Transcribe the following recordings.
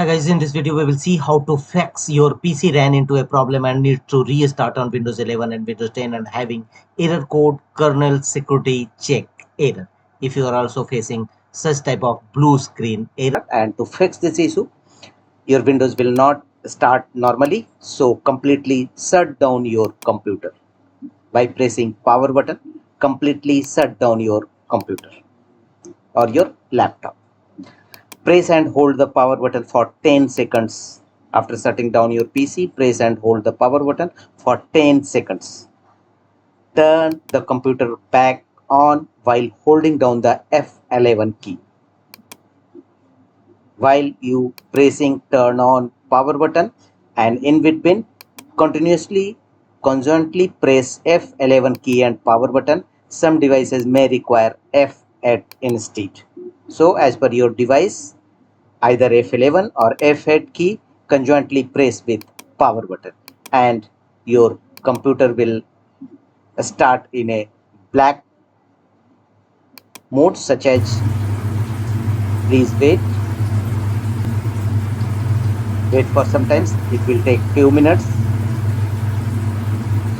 Hi guys, in this video we will see how to fix your PC ran into a problem and need to restart on Windows 11 and Windows 10 and having error code kernel security check error. If you are also facing such type of blue screen error, and to fix this issue, your Windows will not start normally, so completely shut down your computer by pressing power button. Completely shut down your computer or your laptop. Press and hold the power button for 10 seconds. After shutting down your PC, press and hold the power button for 10 seconds. Turn the computer back on while holding down the F11 key. While you pressing turn on power button and in between, continuously conjointly press F11 key and power button. Some devices may require F8 instead. So as per your device, either F11 or F8 key conjointly press with power button and your computer will start in a black mode such as please wait for some times. It will take few minutes,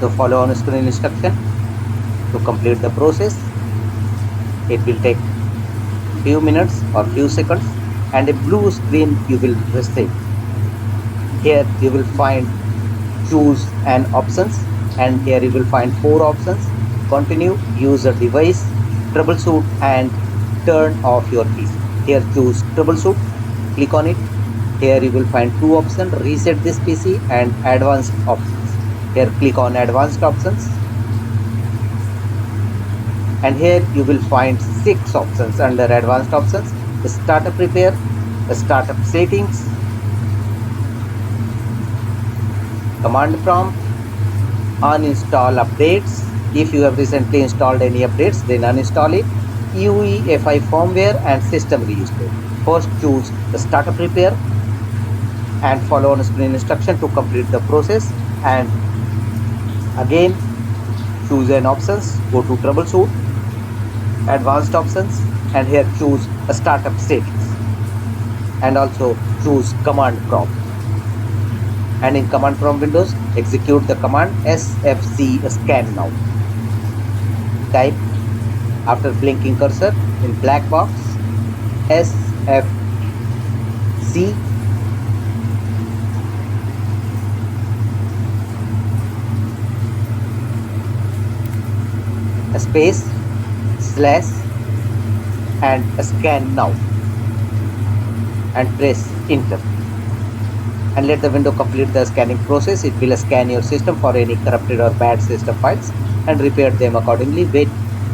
so follow on screen instruction to complete the process. It will take few minutes or few seconds and a blue screen you will receive. Here you will find choose an options, and here you will find 4 options: continue, use a device, troubleshoot and turn off your PC. Here choose troubleshoot, click on it. Here you will find 2 options: reset this PC and advanced options. Here click on advanced options, and here you will find 6 options under advanced options: startup repair, startup settings, command prompt, uninstall updates. If you have recently installed any updates, then uninstall it. UEFI firmware and system restore. First choose the startup repair and follow on screen instruction to complete the process, and again choose an options, go to troubleshoot, advanced options, and here choose a startup settings and also choose command prompt. And in command prompt windows, execute the command sfc scan now. Type after blinking cursor in black box sfc space slash and scan now and press enter, and let the window complete the scanning process. It will scan your system for any corrupted or bad system files and repair them accordingly. Wait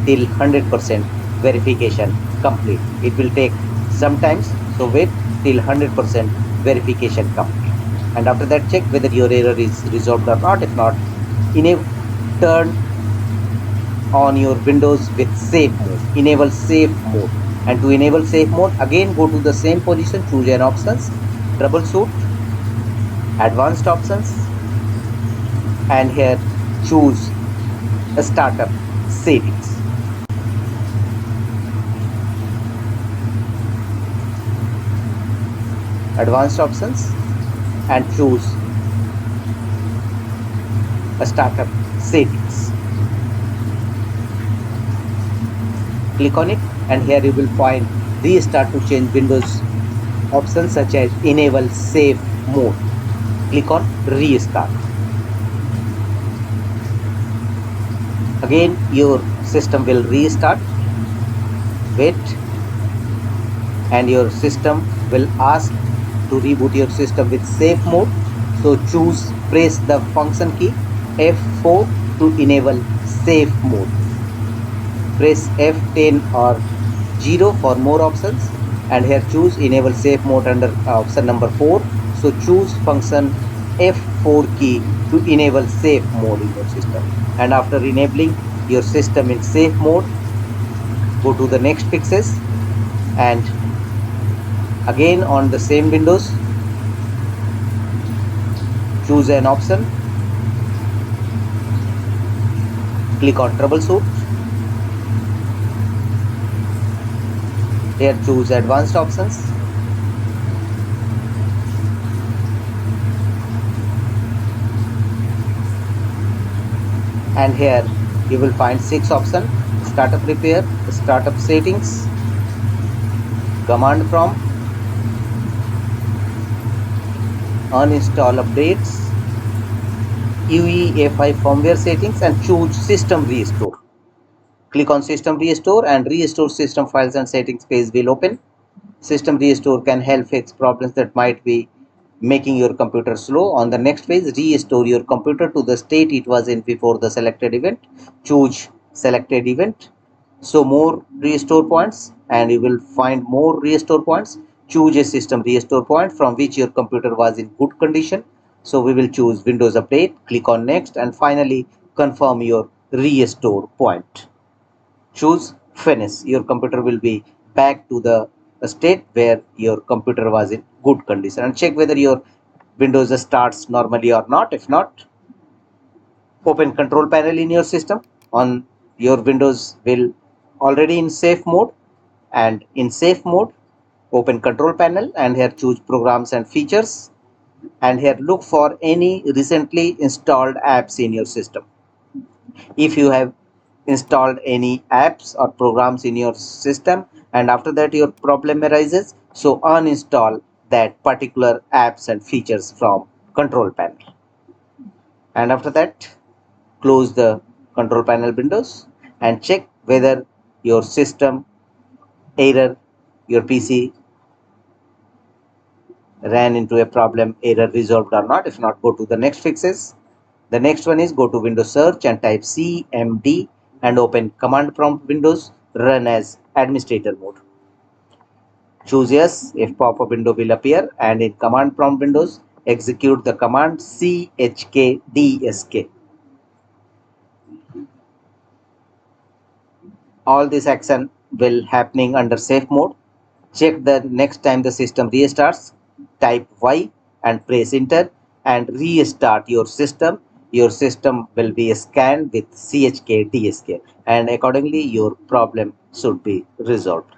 till 100% verification complete. It will take some time, so wait till 100% verification complete, and after that check whether your error is resolved or not. If not, turn on your Windows with safe mode, enable safe mode. And to enable safe mode, again go to the same position, choose an options, troubleshoot, advanced options, and here choose a startup settings. Advanced options and choose a startup settings. Click on it, and here you will find restart to change Windows options such as enable safe mode. Click on restart. Again your system will restart. Wait, and your system will ask to reboot your system with safe mode, so press the function key F4 to enable safe mode. Press F10 or 0 for more options, and here choose enable safe mode under option number 4. So choose function F4 key to enable safe mode in your system, and after enabling your system in safe mode, go to the next fixes, and again on the same Windows choose an option, click on troubleshoot. Here choose advanced options, and here you will find 6 options: startup repair, startup settings, command prompt, uninstall updates, UEFI firmware settings, and choose system restore. Click on system restore and restore system files and settings page will open. System restore can help fix problems that might be making your computer slow. On the next page, restore your computer to the state it was in before the selected event. Choose selected event. So more restore points and you will find more restore points. Choose a system restore point from which your computer was in good condition. So we will choose Windows Update, click on next, and finally confirm your restore point. Choose finish. Your computer will be back to the state where your computer was in good condition, and check whether your Windows starts normally or not. If not, open control panel in your system. On your Windows will already in safe mode, and in safe mode open control panel and here choose programs and features, and here look for any recently installed apps in your system. If you have installed any apps or programs in your system and after that your problem arises, so uninstall that particular apps and features from control panel, and after that close the control panel windows and check whether your system error, your PC ran into a problem error resolved or not. If not, go to the next fixes. The next one is go to Windows search and type CMD and open command prompt Windows, run as administrator mode. Choose yes if pop-up window will appear, and in command prompt Windows execute the command chkdsk. All this action will happening under safe mode. Check the next time the system restarts, type Y and press enter and restart your system. Your system will be scanned with chkdsk and accordingly your problem should be resolved.